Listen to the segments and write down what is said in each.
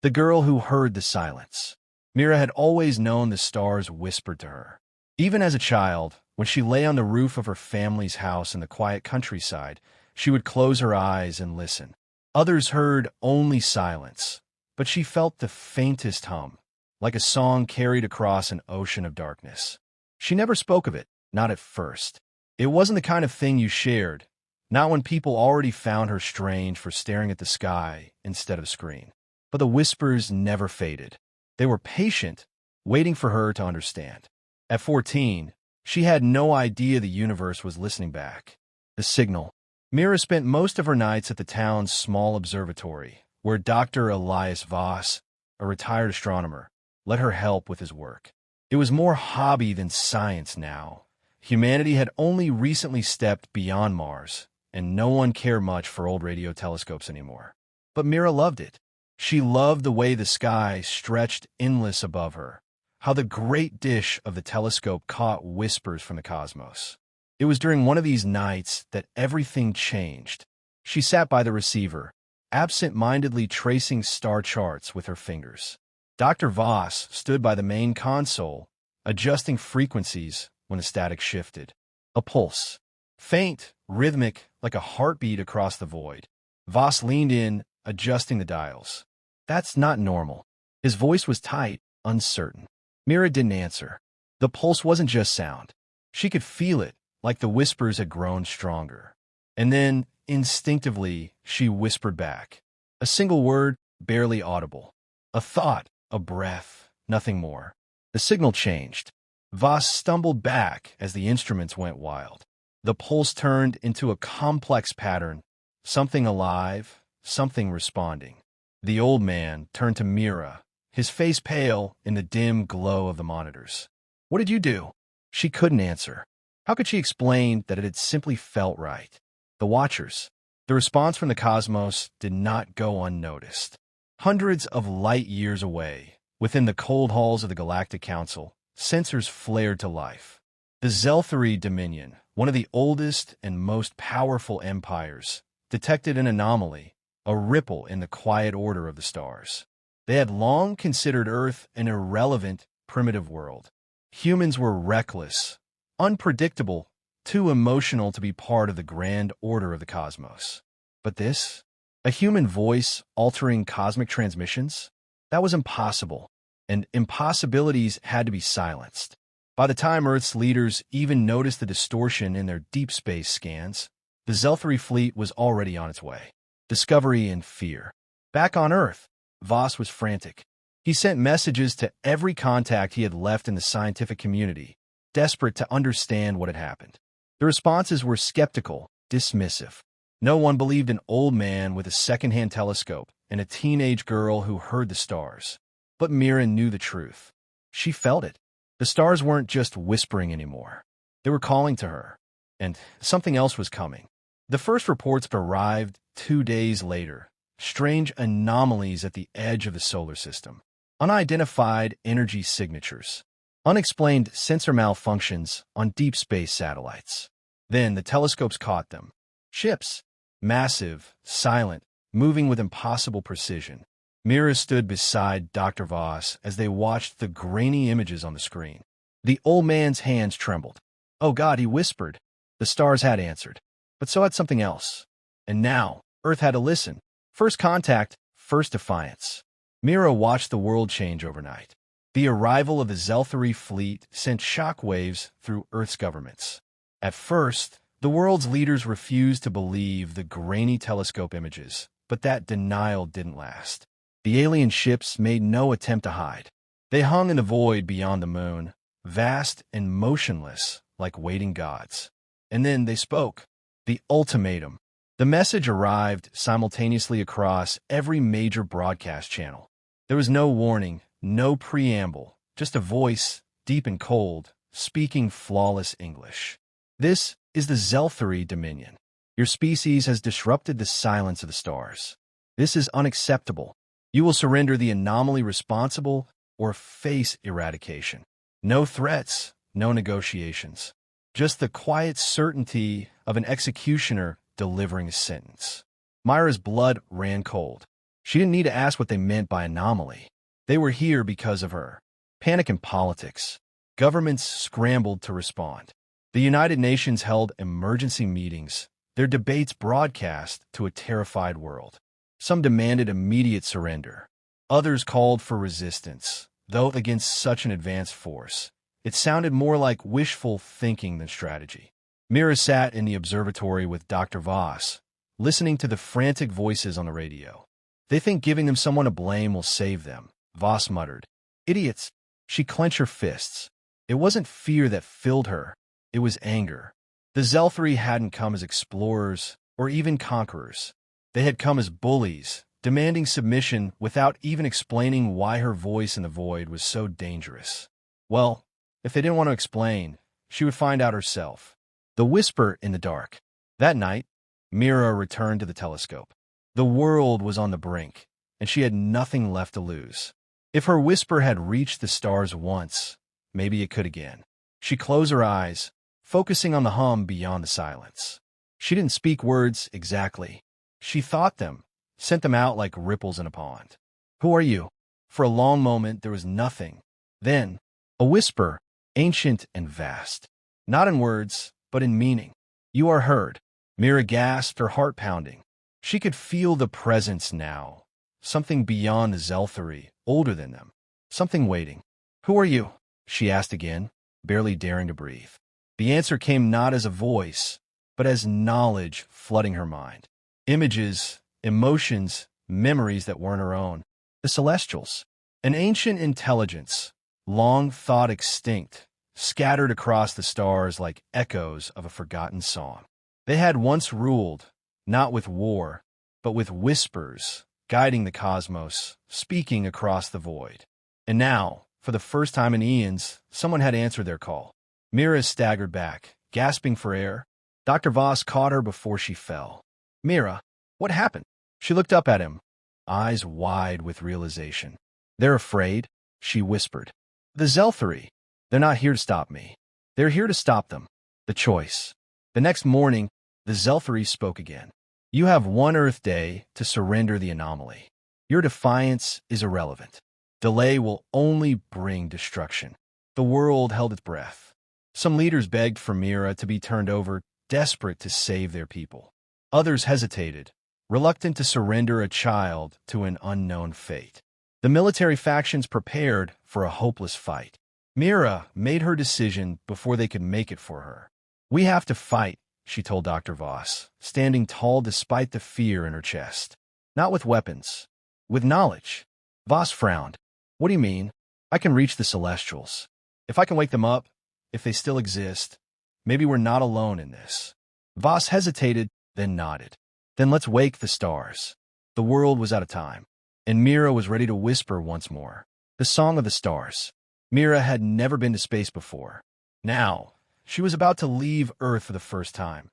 The girl who heard the silence. Mira had always known the stars whispered to her. Even as a child, when she lay on the roof of her family's house in the quiet countryside, she would close her eyes and listen. Others heard only silence, but she felt the faintest hum, like a song carried across an ocean of darkness. She never spoke of it, not at first. It wasn't the kind of thing you shared, not when people already found her strange for staring at the sky instead of screen. But the whispers never faded. They were patient, waiting for her to understand. At 14, she had no idea the universe was listening back. The signal. Mira spent most of her nights at the town's small observatory, where Dr. Elias Voss, a retired astronomer, let her help with his work. It was more hobby than science now. Humanity had only recently stepped beyond Mars, and no one cared much for old radio telescopes anymore. But Mira loved it. She loved the way the sky stretched endless above her, how the great dish of the telescope caught whispers from the cosmos. It was during one of these nights that everything changed. She sat by the receiver, absent-mindedly tracing star charts with her fingers. Dr. Voss stood by the main console, adjusting frequencies when the static shifted. A pulse. Faint, rhythmic, like a heartbeat across the void. Voss leaned in, adjusting the dials. That's not normal. His voice was tight, uncertain. Mira didn't answer. The pulse wasn't just sound. She could feel it, like the whispers had grown stronger. And then, instinctively, she whispered back. A single word, barely audible. A thought, a breath, nothing more. The signal changed. Voss stumbled back as the instruments went wild. The pulse turned into a complex pattern, something alive, something responding. The old man turned to Mira, his face pale in the dim glow of the monitors. "What did you do?" She couldn't answer. How could she explain that it had simply felt right? The Watchers. The response from the cosmos did not go unnoticed. Hundreds of light years away, within the cold halls of the Galactic Council, sensors flared to life. The Xelthari Dominion, one of the oldest and most powerful empires, detected an anomaly, a ripple in the quiet order of the stars. They had long considered Earth an irrelevant, primitive world. Humans were reckless, unpredictable, too emotional to be part of the grand order of the cosmos. But this? A human voice altering cosmic transmissions? That was impossible, and impossibilities had to be silenced. By the time Earth's leaders even noticed the distortion in their deep space scans, the Xelthari fleet was already on its way. Discovery and fear. Back on Earth, Voss was frantic. He sent messages to every contact he had left in the scientific community, desperate to understand what had happened. The responses were skeptical, dismissive. No one believed an old man with a second-hand telescope and a teenage girl who heard the stars. But Mira knew the truth. She felt it. The stars weren't just whispering anymore. They were calling to her. And something else was coming. The first reports arrived 2 days later. Strange anomalies at the edge of the solar system. Unidentified energy signatures. Unexplained sensor malfunctions on deep space satellites. Then the telescopes caught them. Ships. Massive, silent, moving with impossible precision. Mira stood beside Dr. Voss as they watched the grainy images on the screen. The old man's hands trembled. "Oh God," he whispered. The stars had answered. But so had something else. And now, Earth had to listen. First contact, first defiance. Mira watched the world change overnight. The arrival of the Xelthari fleet sent shockwaves through Earth's governments. At first, the world's leaders refused to believe the grainy telescope images, but that denial didn't last. The alien ships made no attempt to hide. They hung in the void beyond the moon, vast and motionless like waiting gods. And then they spoke. The ultimatum. The message arrived simultaneously across every major broadcast channel. There was no warning, no preamble, just a voice, deep and cold, speaking flawless English. "This is the Xelthari Dominion. Your species has disrupted the silence of the stars. This is unacceptable. You will surrender the anomaly responsible or face eradication. No threats, no negotiations. Just the quiet certainty of an executioner delivering a sentence." Myra's blood ran cold. She didn't need to ask what they meant by anomaly. They were here because of her. Panic in politics. Governments scrambled to respond. The United Nations held emergency meetings, their debates broadcast to a terrified world. Some demanded immediate surrender. Others called for resistance, though against such an advanced force. It sounded more like wishful thinking than strategy. Mira sat in the observatory with Dr. Voss, listening to the frantic voices on the radio. They think giving them someone to blame will save them, Voss muttered. Idiots! She clenched her fists. It wasn't fear that filled her. It was anger. The Xelthari hadn't come as explorers or even conquerors. They had come as bullies, demanding submission without even explaining why her voice in the void was so dangerous. Well, if they didn't want to explain, she would find out herself. The whisper in the dark. That night, Mira returned to the telescope. The world was on the brink, and she had nothing left to lose. If her whisper had reached the stars once, maybe it could again. She closed her eyes, focusing on the hum beyond the silence. She didn't speak words exactly. She thought them, sent them out like ripples in a pond. Who are you? For a long moment there was nothing. Then, a whisper, ancient and vast. Not in words, but in meaning. You are heard. Mira gasped, her heart pounding. She could feel the presence now. Something beyond the Xelthari, older than them. Something waiting. Who are you? She asked again, barely daring to breathe. The answer came not as a voice, but as knowledge flooding her mind. Images, emotions, memories that weren't her own. The Celestials. An ancient intelligence, long thought extinct, scattered across the stars like echoes of a forgotten song. They had once ruled, not with war, but with whispers, guiding the cosmos, speaking across the void. And now, for the first time in eons, someone had answered their call. Mira staggered back, gasping for air. Dr. Voss caught her before she fell. Mira, what happened? She looked up at him, eyes wide with realization. They're afraid, she whispered. The Xelthari. They're not here to stop me. They're here to stop them. The choice. The next morning, the Xelthari spoke again. You have one Earth day to surrender the anomaly. Your defiance is irrelevant. Delay will only bring destruction. The world held its breath. Some leaders begged for Mira to be turned over, desperate to save their people. Others hesitated, reluctant to surrender a child to an unknown fate. The military factions prepared for a hopeless fight. Mira made her decision before they could make it for her. We have to fight, she told Dr. Voss, standing tall despite the fear in her chest. Not with weapons, with knowledge. Voss frowned. What do you mean? I can reach the Celestials. If I can wake them up, if they still exist, maybe we're not alone in this. Voss hesitated, then nodded. Then let's wake the stars. The world was out of time, and Mira was ready to whisper once more. The song of the stars. Mira had never been to space before. Now, she was about to leave Earth for the first time.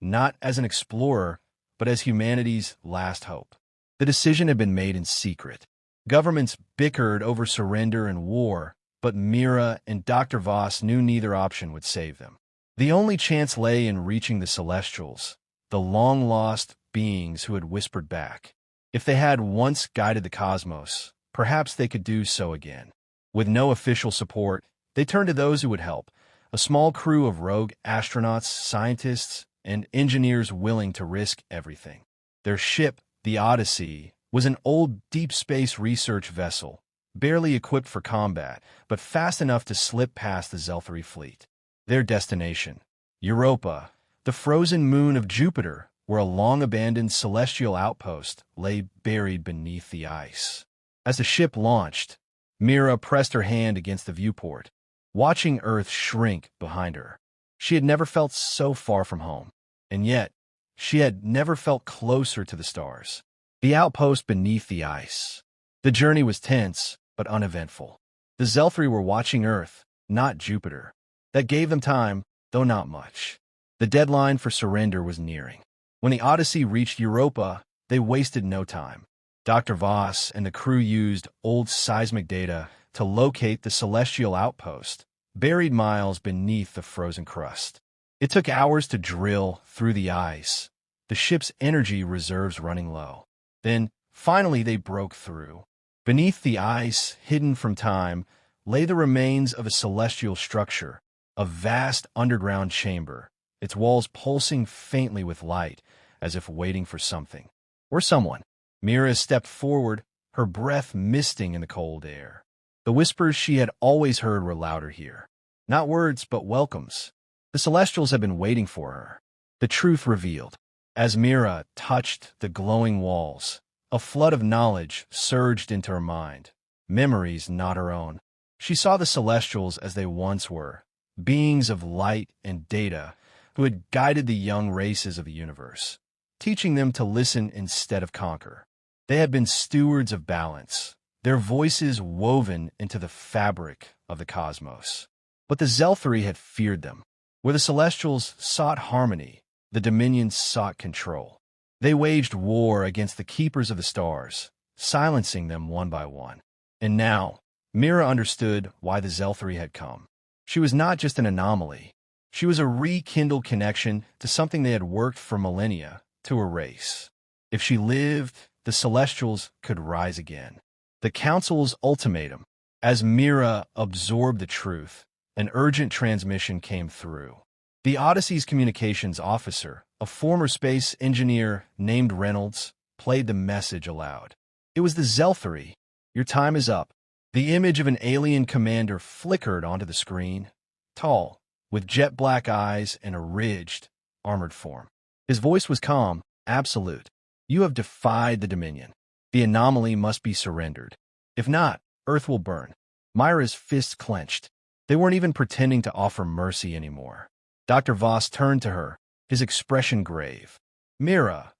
Not as an explorer, but as humanity's last hope. The decision had been made in secret. Governments bickered over surrender and war, but Mira and Dr. Voss knew neither option would save them. The only chance lay in reaching the Celestials, the long-lost beings who had whispered back. If they had once guided the cosmos, perhaps they could do so again. With no official support, they turned to those who would help, a small crew of rogue astronauts, scientists, and engineers willing to risk everything. Their ship, the Odyssey, was an old deep space research vessel, barely equipped for combat, but fast enough to slip past the Xelthari fleet. Their destination, Europa, the frozen moon of Jupiter, where a long-abandoned celestial outpost lay buried beneath the ice. As the ship launched, Mira pressed her hand against the viewport, watching Earth shrink behind her. She had never felt so far from home, and yet she had never felt closer to the stars. The outpost beneath the ice. The journey was tense, but uneventful. The Xelthari were watching Earth, not Jupiter. That gave them time, though not much. The deadline for surrender was nearing. When the Odyssey reached Europa, they wasted no time. Dr. Voss and the crew used old seismic data to locate the celestial outpost, buried miles beneath the frozen crust. It took hours to drill through the ice, the ship's energy reserves running low. Then, Finally, they broke through. Beneath the ice, hidden from time, lay the remains of a celestial structure, a vast underground chamber, its walls pulsing faintly with light, as if waiting for something. Or someone. Mira stepped forward, her breath misting in the cold air. The whispers she had always heard were louder here. Not words, but welcomes. The Celestials had been waiting for her. The truth revealed. As Mira touched the glowing walls, a flood of knowledge surged into her mind, memories not her own. She saw the Celestials as they once were, beings of light and data who had guided the young races of the universe, teaching them to listen instead of conquer. They had been stewards of balance, their voices woven into the fabric of the cosmos. But the Xelthari had feared them. Where the Celestials sought harmony, the Dominion sought control. They waged war against the Keepers of the Stars, silencing them one by one. And now, Mira understood why the Xelthari had come. She was not just an anomaly. She was a rekindled connection to something they had worked for millennia to erase. If she lived, the Celestials could rise again. The Council's ultimatum. As Mira absorbed the truth, an urgent transmission came through. The Odyssey's communications officer, a former space engineer named Reynolds, played the message aloud. It was the Xelthari. Your time is up. The image of an alien commander flickered onto the screen, tall, with jet-black eyes and a ridged, armored form. His voice was calm, absolute. You have defied the Dominion. The anomaly must be surrendered. If not, Earth will burn. Mira's fists clenched. They weren't even pretending to offer mercy anymore. Dr. Voss turned to her, his expression grave. Mira,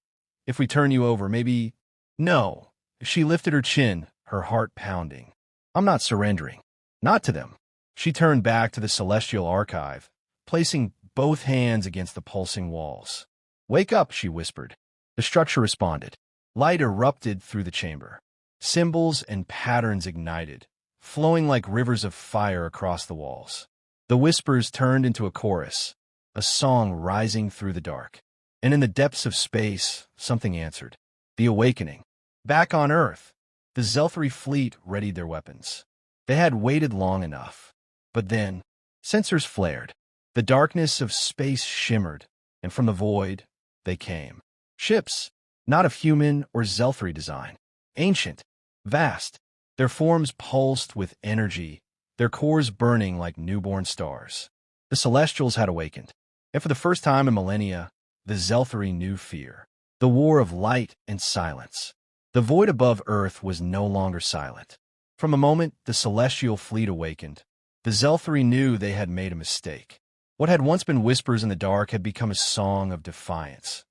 if we turn you over, maybe... No. She lifted her chin, her heart pounding. I'm not surrendering. Not to them. She turned back to the Celestial Archive, placing both hands against the pulsing walls. Wake up, she whispered. The structure responded. Light erupted through the chamber. Symbols and patterns ignited, flowing like rivers of fire across the walls. The whispers turned into a chorus, a song rising through the dark. And in the depths of space, something answered. The awakening. Back on Earth, the Xelthari fleet readied their weapons. They had waited long enough. But then, sensors flared. The darkness of space shimmered, and from the void, they came. Ships, not of human or Xelthari design. Ancient, vast. Their forms pulsed with energy, their cores burning like newborn stars. The Celestials had awakened, and for the first time in millennia, the Xelthari knew fear. The war of light and silence. The void above Earth was no longer silent. From the moment the celestial fleet awakened, the Xelthari knew they had made a mistake. What had once been whispers in the dark had become a song of defiance,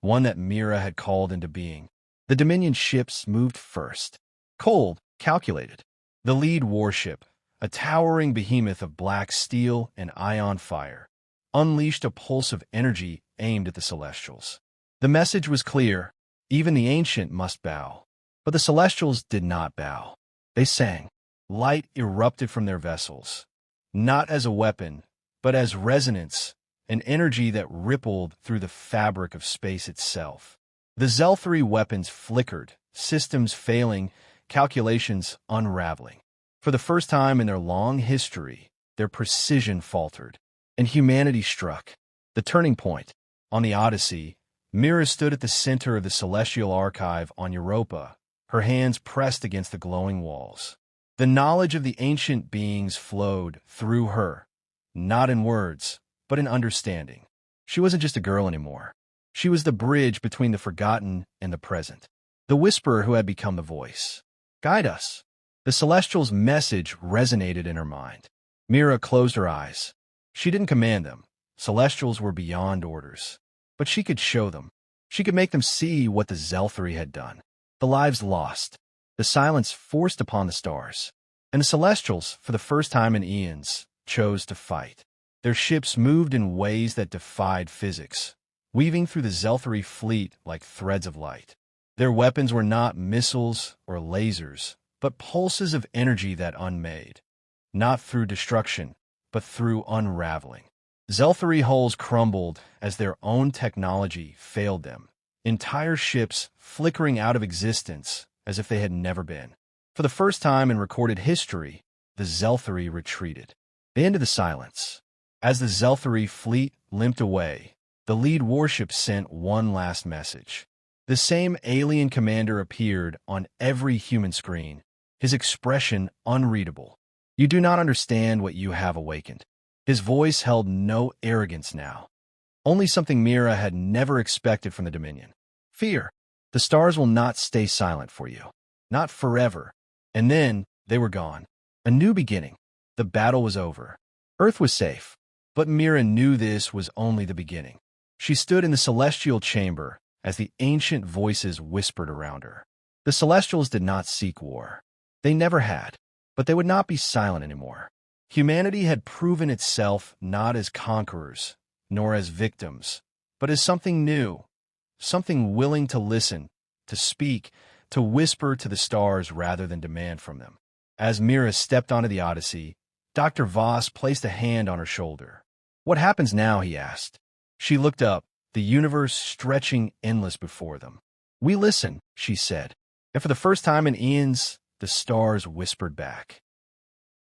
one that Mira had called into being. The Dominion ships moved first. Cold, calculated. The lead warship, a towering behemoth of black steel and ion fire, unleashed a pulse of energy aimed at the Celestials. The message was clear. Even the Ancient must bow. But the Celestials did not bow. They sang. Light erupted from their vessels, not as a weapon, but as resonance, an energy that rippled through the fabric of space itself. The Xelthari weapons flickered, systems failing, calculations unraveling. For the first time in their long history, their precision faltered, and humanity struck. The turning point. On the Odyssey, Mira stood at the center of the Celestial Archive on Europa, her hands pressed against the glowing walls. The knowledge of the ancient beings flowed through her, not in words, but in understanding. She wasn't just a girl anymore. She was the bridge between the forgotten and the present, the whisperer who had become the voice. Guide us. The Celestial's message resonated in her mind. Mira closed her eyes. She didn't command them. Celestials were beyond orders. But she could show them. She could make them see what the Xelthari had done. The lives lost. The silence forced upon the stars. And the Celestials, for the first time in eons, chose to fight. Their ships moved in ways that defied physics, weaving through the Xelthari fleet like threads of light. Their weapons were not missiles or lasers, but pulses of energy that unmade. Not through destruction, but through unraveling. Xelthari hulls crumbled as their own technology failed them, entire ships flickering out of existence as if they had never been. For the first time in recorded history, the Xelthari retreated. They ended the silence. As the Xelthari fleet limped away, the lead warship sent one last message. The same alien commander appeared on every human screen, his expression unreadable. "You do not understand what you have awakened." His voice held no arrogance now, only something Mira had never expected from the Dominion. "Fear. The stars will not stay silent for you. Not forever." And then they were gone. A new beginning. The battle was over. Earth was safe. But Mira knew this was only the beginning. She stood in the celestial chamber as the ancient voices whispered around her. The Celestials did not seek war. They never had, but they would not be silent anymore. Humanity had proven itself not as conquerors, nor as victims, but as something new, something willing to listen, to speak, to whisper to the stars rather than demand from them. As Mira stepped onto the Odyssey, Dr. Voss placed a hand on her shoulder. "What happens now?" he asked. She looked up, the universe stretching endless before them. "We listen," she said. And for the first time in eons, the stars whispered back.